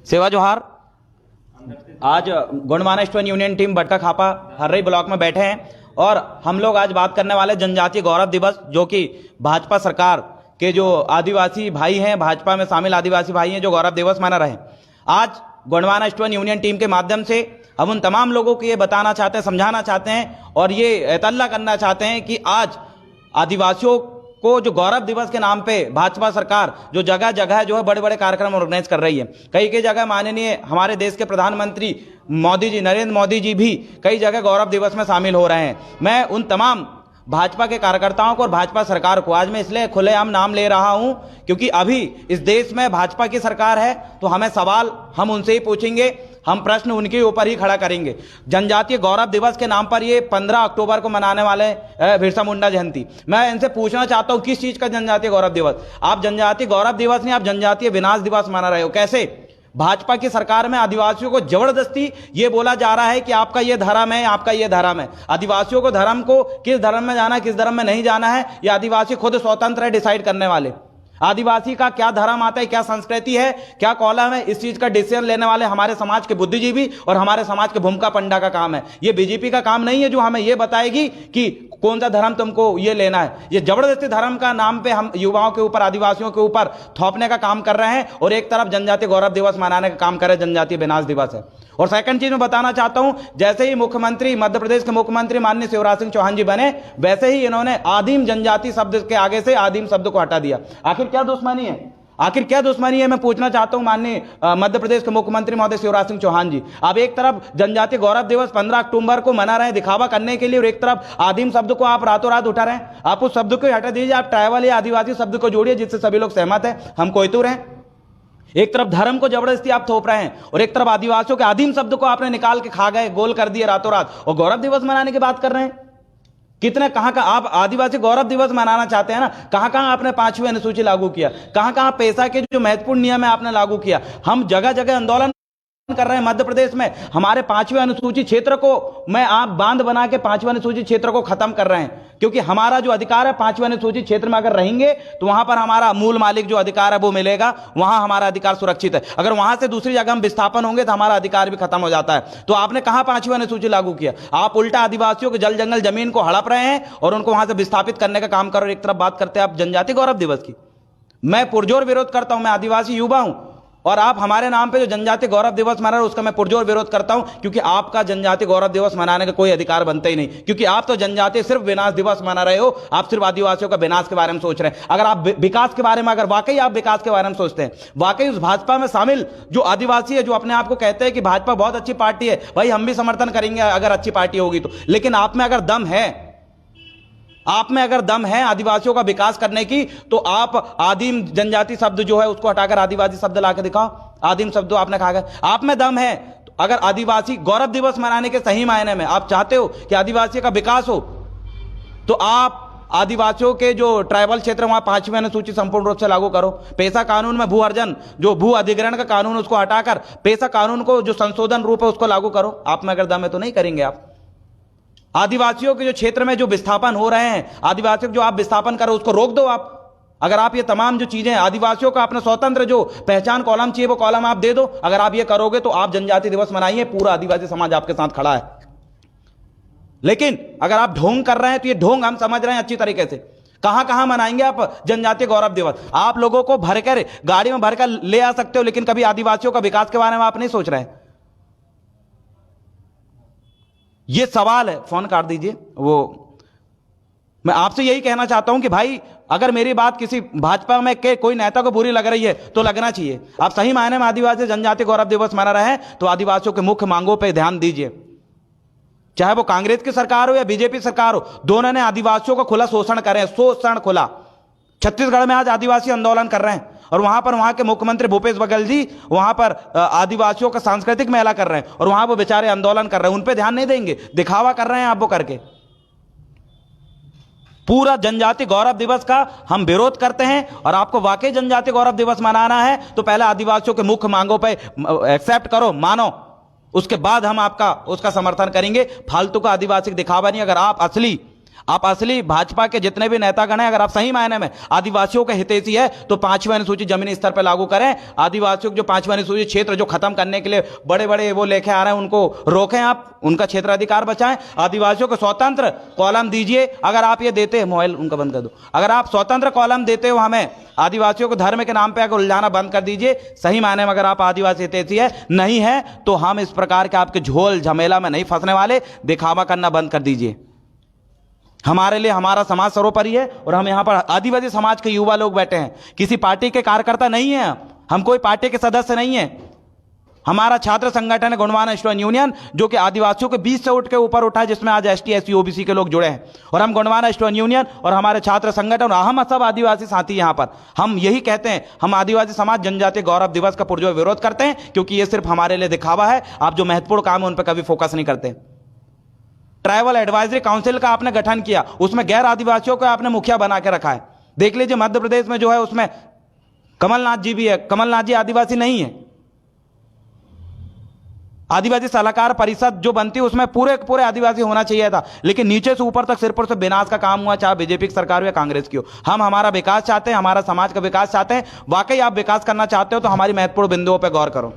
सेवा जोहार। आज गोंडवाना स्टूडेंट यूनियन टीम बटका खापा हर्रई ब्लॉक में बैठे हैं और हम लोग आज बात करने वाले जनजातीय गौरव दिवस, जो कि भाजपा सरकार के जो आदिवासी भाई हैं, भाजपा में शामिल आदिवासी भाई हैं, जो गौरव दिवस मना रहे हैं। आज गोंडवाना स्टूडेंट यूनियन टीम के माध्यम से हम उन तमाम लोगों को ये बताना चाहते हैं, समझाना चाहते हैं और ये एतल्ला करना चाहते हैं कि आज आदिवासियों को जो गौरव दिवस के नाम पे भाजपा सरकार जो जगह जगह जो है बड़े बड़े कार्यक्रम ऑर्गेनाइज कर रही है। कई जगह माननीय हमारे देश के प्रधानमंत्री मोदी जी, नरेंद्र मोदी जी भी कई जगह गौरव दिवस में शामिल हो रहे हैं। मैं उन तमाम भाजपा के कार्यकर्ताओं को और भाजपा सरकार को आज मैं इसलिए खुलेआम नाम ले रहा हूं क्योंकि अभी इस देश में भाजपा की सरकार है, तो हमें सवाल हम उनसे ही पूछेंगे, हम प्रश्न उनके ऊपर ही खड़ा करेंगे। जनजातीय गौरव दिवस के नाम पर ये 15 अक्टूबर को मनाने वाले बिरसा मुंडा जयंती, मैं इनसे पूछना चाहता हूं किस चीज का जनजातीय गौरव दिवस? आप जनजातीय गौरव दिवस नहीं, आप जनजातीय विनाश दिवस मना रहे हो। कैसे? भाजपा की सरकार में आदिवासियों को जबरदस्ती ये बोला जा रहा है कि आपका ये धर्म है, आपका ये धर्म है। आदिवासियों को धर्म को किस धर्म में जाना है, किस धर्म में नहीं जाना है, ये आदिवासी खुद स्वतंत्र है डिसाइड करने वाले। आदिवासी का क्या धर्म आता है, क्या संस्कृति है, क्या कॉलम है, इस चीज का डिसीजन लेने वाले हमारे समाज के बुद्धिजीवी और हमारे समाज के भूमिका पंडा का काम है। ये बीजेपी का काम नहीं है जो हमें ये बताएगी कि कौन सा धर्म तुमको ये लेना है। ये जबरदस्ती धर्म का नाम पे हम युवाओं के ऊपर, आदिवासियों के ऊपर थोपने का काम कर रहे हैं और एक तरफ जनजातीय गौरव दिवस मनाने का काम कर रहे हैं, जनजातीय विनाश दिवस है। और सेकंड चीज मैं बताना चाहता हूं, जैसे ही मुख्यमंत्री, मध्य प्रदेश के मुख्यमंत्री माननीय शिवराज सिंह चौहान जी बने, वैसे ही इन्होंने आदिम जनजाति शब्द के आगे से आदिम शब्द को हटा दिया। आखिर क्या दुश्मनी है? आखिर क्या दुश्मनी है? मैं पूछना चाहता हूं माननीय मध्य प्रदेश के मुख्यमंत्री महोदय शिवराज सिंह चौहान जी, आप एक तरफ जनजातीय गौरव दिवस 15 अक्टूबर को मना रहे हैं दिखावा करने के लिए और एक तरफ आदिम शब्द को आप रातों रात उठा रहे हैं। आप उस शब्द को हटा दीजिए, आप ट्राइबल या आदिवासी शब्द को जोड़िए जिससे सभी लोग सहमत हैं, हम कोयतुर हैं। एक तरफ धर्म को जबरदस्ती आप थोप रहे हैं और एक तरफ आदिवासियों के आदिम शब्द को आपने निकाल के खा गए, गोल कर दिए रातों रात और गौरव दिवस मनाने की बात कर रहे हैं। कितने कहां का आप आदिवासी गौरव दिवस मनाना चाहते हैं ना, कहां कहां आपने 5वीं अनुसूची लागू किया, कहां कहां पैसा के जो महत्वपूर्ण नियम है आपने लागू किया। हम जगह जगह आंदोलन कर रहे हैं मध्य प्रदेश में, हमारे 5वीं अनुसूची क्षेत्र को मैं आप बांध बना के 5वीं अनुसूची क्षेत्र को खत्म कर रहे हैं क्योंकि हमारा जो अधिकार है 5वीं अनुसूची क्षेत्र में अगर रहेंगे तो वहां पर हमारा मूल मालिक जो अधिकार है वो मिलेगा, वहां हमारा अधिकार सुरक्षित है। अगर वहां से दूसरी जगह हम विस्थापन होंगे तो हमारा अधिकार भी खत्म हो जाता है। तो आपने कहां 5वीं अनुसूची लागू किया? आप उल्टा आदिवासियों के जल जंगल जमीन को हड़प रहे हैं और उनको वहां से विस्थापित करने का काम कर रहे हैं। एक तरफ बात करते हैं आप जनजातीय गौरव दिवस की, मैं पुरजोर विरोध करता हूं, मैं आदिवासी युवा हूं और आप हमारे नाम पे जो जनजातीय गौरव दिवस मना रहे हो उसका मैं पुरजोर विरोध करता हूं क्योंकि आपका जनजातीय गौरव दिवस मनाने का कोई अधिकार बनता ही नहीं, क्योंकि आप तो जनजातीय सिर्फ विनाश दिवस मना रहे हो। आप सिर्फ आदिवासियों का विनाश के बारे में सोच रहे हैं। अगर आप विकास के बारे में, अगर वाकई आप विकास के बारे में सोचते हैं, वाकई उस भाजपा में शामिल जो आदिवासी है, जो अपने आप को कहते हैं कि भाजपा बहुत अच्छी पार्टी है, भाई हम भी समर्थन करेंगे अगर अच्छी पार्टी होगी तो, लेकिन आप में अगर दम है, आप में अगर दम है आदिवासियों का विकास करने की, तो आप आदिम जनजाति शब्द जो है उसको हटाकर आदिवासी शब्द लाके दिखाओ। आदिम शब्द आपने कहा गया, आप में दम है तो अगर आदिवासी गौरव दिवस मनाने के सही मायने में आप चाहते हो कि आदिवासी का विकास हो, तो आप आदिवासियों के जो ट्राइबल क्षेत्र वहां 5वीं अनुसूची संपूर्ण रूप से लागू करो। पेशा कानून में भू अर्जन, जो भू अधिग्रहण का कानून उसको हटाकर पेशा कानून को जो संशोधन रूप है उसको लागू करो। आप में अगर दम है तो नहीं करेंगे आप? आदिवासियों के जो क्षेत्र में जो विस्थापन हो रहे हैं, आदिवासियों जो आप विस्थापन कर रहे हो उसको रोक दो आप। अगर आप ये तमाम जो चीजें, आदिवासियों का अपना स्वतंत्र जो पहचान कॉलम चाहिए वो कॉलम आप दे दो। अगर आप ये करोगे तो आप जनजाति दिवस मनाइए, पूरा आदिवासी समाज आपके साथ खड़ा है। लेकिन अगर आप ढोंग कर रहे हैं तो ये ढोंग हम समझ रहे हैं अच्छी तरीके से। कहां कहां मनाएंगे आप जनजातीय गौरव दिवस? आप लोगों को भरकर गाड़ी में भरकर ले आ सकते हो, लेकिन कभी आदिवासियों का विकास के बारे में आप नहीं सोच रहे हैं। ये सवाल है। फोन काट दीजिए। मैं आपसे यही कहना चाहता हूं कि भाई अगर मेरी बात किसी भाजपा में के कोई नेता को बुरी लग रही है तो लगना चाहिए। आप सही मायने में आदिवासी जनजातीय गौरव दिवस मना रहे हैं तो आदिवासियों के मुख्य मांगों पर ध्यान दीजिए। चाहे वो कांग्रेस की सरकार हो या बीजेपी सरकार हो, दोनों ने आदिवासियों को खुला शोषण करे, शोषण खुला। छत्तीसगढ़ में आज आदिवासी आंदोलन कर रहे हैं और वहां पर वहां के मुख्यमंत्री भूपेश बघेल जी वहां पर आदिवासियों का सांस्कृतिक मेला कर रहे हैं और वहां वो बेचारे आंदोलन कर रहे हैं। उन पे ध्यान नहीं देंगे, दिखावा कर रहे हैं आप वो करके। पूरा जनजातीय गौरव दिवस का हम विरोध करते हैं और आपको वाकई जनजातीय गौरव दिवस मनाना है तो पहले आदिवासियों के मुख्य मांगों पे एक्सेप्ट करो, मानो, उसके बाद हम आपका उसका समर्थन करेंगे। फालतू का आदिवासी दिखावा नहीं। अगर आप असली आप असली भाजपा के जितने भी नेतागण हैं, अगर आप सही मायने में आदिवासियों के हितैषी है तो 5वीं अनुसूची जमीनी स्तर पर लागू करें। आदिवासियों को जो 5वीं अनुसूची क्षेत्र जो खत्म करने के लिए बड़े बड़े वो लेके आ रहे हैं उनको रोकें, आप उनका क्षेत्राधिकार बचाएं। आदिवासियों को स्वतंत्र कॉलम दीजिए। अगर आप ये देते, मोबाइल उनका बंद कर दो, अगर आप स्वतंत्र कॉलम देते हो हमें, आदिवासियों को धर्म के नाम पे अगर उलझाना बंद कर दीजिए। सही मायने में अगर आप आदिवासी हितैषी है नहीं है तो हम इस प्रकार के आपके झोल झमेला में नहीं फंसने वाले। दिखावा करना बंद कर दीजिए। हमारे लिए हमारा समाज सर्वोपरि है और हम यहां पर आदिवासी समाज के युवा लोग बैठे हैं, किसी पार्टी के कार्यकर्ता नहीं है, हम कोई पार्टी के सदस्य नहीं है। हमारा छात्र संगठन है गोंडवाना स्टूडेंट यूनियन, जो कि आदिवासियों के 20 से उठ के ऊपर उठा है, जिसमें आज ST SC OBC के लोग जुड़े हैं। और हम गोंडवाना स्टूडेंट यूनियन और हमारे छात्र संगठन, हम सब आदिवासी साथी यहां पर हम यही कहते हैं, हम आदिवासी समाज जनजातीय गौरव दिवस का पुरजोर विरोध करते हैं, क्योंकि यह सिर्फ हमारे लिए दिखावा है। आप जो महत्वपूर्ण काम है उन पर कभी फोकस नहीं करते। ट्राइबल एडवाइजरी काउंसिल का आपने गठन किया, उसमें गैर आदिवासियों को आपने मुखिया बना के रखा है। देख लीजिए मध्य प्रदेश में जो है उसमें कमलनाथ जी भी है। कमलनाथ जी आदिवासी नहीं है। आदिवासी सलाहकार परिषद जो बनती है उसमें पूरे आदिवासी होना चाहिए था, लेकिन नीचे से ऊपर तक सिर पर से विनाश का काम हुआ, चाहे बीजेपी की सरकार हो या कांग्रेस की हो। हम हमारा विकास चाहते हैं, हमारा समाज का विकास चाहते हैं। वाकई आप विकास करना चाहते हो तो हमारी महत्वपूर्ण बिंदुओं पर गौर करो।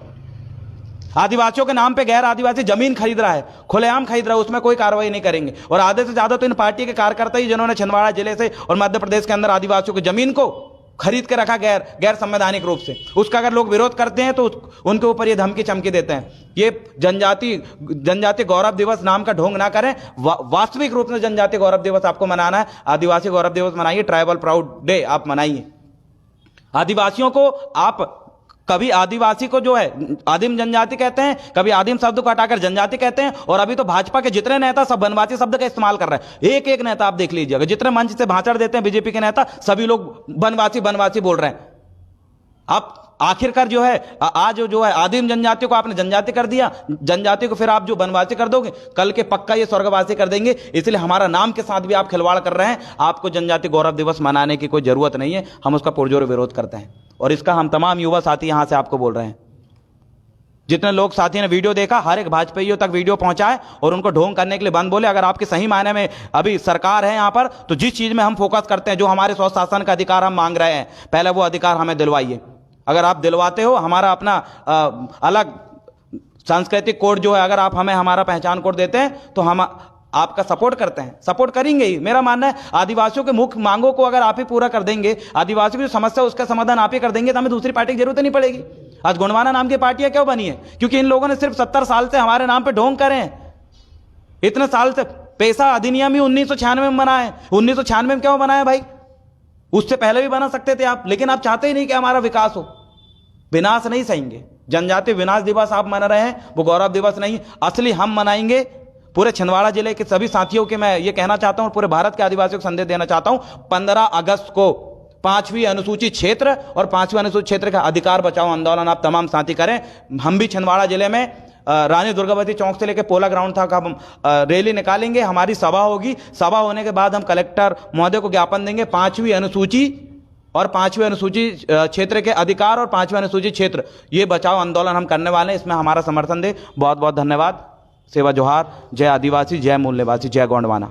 आदिवासियों के नाम पे गैर आदिवासी जमीन खरीद रहा है, खुलेआम खरीद रहा है, उसमें कोई कार्रवाई नहीं करेंगे। और आधे से ज्यादा तो इन पार्टी के कार्यकर्ता ही जिन्होंने छिंदवाड़ा जिले से और मध्य प्रदेश के अंदर आदिवासियों की जमीन को खरीद के रखा गैर संवैधानिक रूप से। उसका अगर लोग विरोध करते हैं तो उनके ऊपर ये धमकी चमकी देते हैं। ये जनजातीय गौरव दिवस नाम का ढोंग ना करें। वास्तविक रूप से जनजातीय गौरव दिवस आपको मनाना है। आदिवासी गौरव दिवस मनाइए, ट्राइबल प्राउड डे आप मनाइए। आदिवासियों को आप कभी आदिवासी को जो है आदिम जनजाति कहते हैं, कभी आदिम शब्द को हटाकर जनजाति कहते हैं, और अभी तो भाजपा के जितने नेता सब वनवासी शब्द का इस्तेमाल कर रहे हैं। एक एक नेता आप देख लीजिएगा, जितने मंच से भाषण देते हैं बीजेपी के नेता, सभी लोग वनवासी बोल रहे हैं। आप आखिरकार जो है आज जो है आदिम जनजाति को आपने जनजाति कर दिया, जनजाति को फिर आप जो वनवासी कर दोगे, कल के पक्का ये स्वर्गवासी कर देंगे। इसलिए हमारा नाम के साथ भी आप खिलवाड़ कर रहे हैं। आपको जनजातीय गौरव दिवस मनाने की कोई जरूरत नहीं है, हम उसका पुरजोर विरोध करते हैं। और इसका हम तमाम युवा साथी यहां से आपको बोल रहे हैं। जितने लोग साथी ने वीडियो देखा, हर एक भाजपाइयों तक वीडियो पहुंचाए और उनको ढोंग करने के लिए बंद बोले। अगर आपके सही मायने में अभी सरकार है यहां पर, तो जिस चीज में हम फोकस करते हैं, जो हमारे स्वशासन का अधिकार हम मांग रहे हैं, पहले वो अधिकार हमें दिलवाइए। अगर आप दिलवाते हो, हमारा अपना अलग सांस्कृतिक कोड जो है, अगर आप हमें हमारा पहचान कोड देते हैं तो हम आपका सपोर्ट करते हैं, सपोर्ट करेंगे ही। मेरा मानना है आदिवासियों के मुख्य मांगों को अगर आप ही पूरा कर देंगे, आदिवासियों की जो समस्या उसका समाधान आप ही कर देंगे, तो हमें दूसरी पार्टी की जरूरत नहीं पड़ेगी। आज गोंडवाना नाम की पार्टियां क्यों बनी है? क्योंकि इन लोगों ने सिर्फ 70 साल से हमारे नाम पे ढोंग करे हैं। इतने साल से पैसा अधिनियम ही 1996 में बना है। 1996 में क्यों बना है भाई? उससे पहले भी बना सकते थे आप, लेकिन आप चाहते ही नहीं कि हमारा विकास हो। विनाश नहीं सहेंगे। जनजातीय विनाश दिवस आप मना रहे हैं, वो गौरव दिवस नहीं, असली हम मनाएंगे। पूरे छिंदवाड़ा जिले के सभी साथियों के मैं ये कहना चाहता हूं, पूरे भारत के आदिवासियों को संदेश देना चाहता हूं, 15 अगस्त को 5वीं अनुसूचित क्षेत्र और 5वीं अनुसूचित क्षेत्र का अधिकार बचाओ आंदोलन आप तमाम साथी करें। हम भी छिंदवाड़ा जिले में रानी दुर्गावती चौक से लेकर पोला ग्राउंड तक हम रैली निकालेंगे। हमारी सभा होगी। सभा होने के बाद हम कलेक्टर महोदय को ज्ञापन देंगे। 5वीं अनुसूची और 5वीं अनुसूची क्षेत्र के अधिकार और 5वीं अनुसूचित क्षेत्र, ये बचाओ आंदोलन हम करने वाले हैं। इसमें हमारा समर्थन दे। बहुत बहुत धन्यवाद। सेवा जोहार। जय आदिवासी, जय मूल्यवासी, जय गोंडवाना।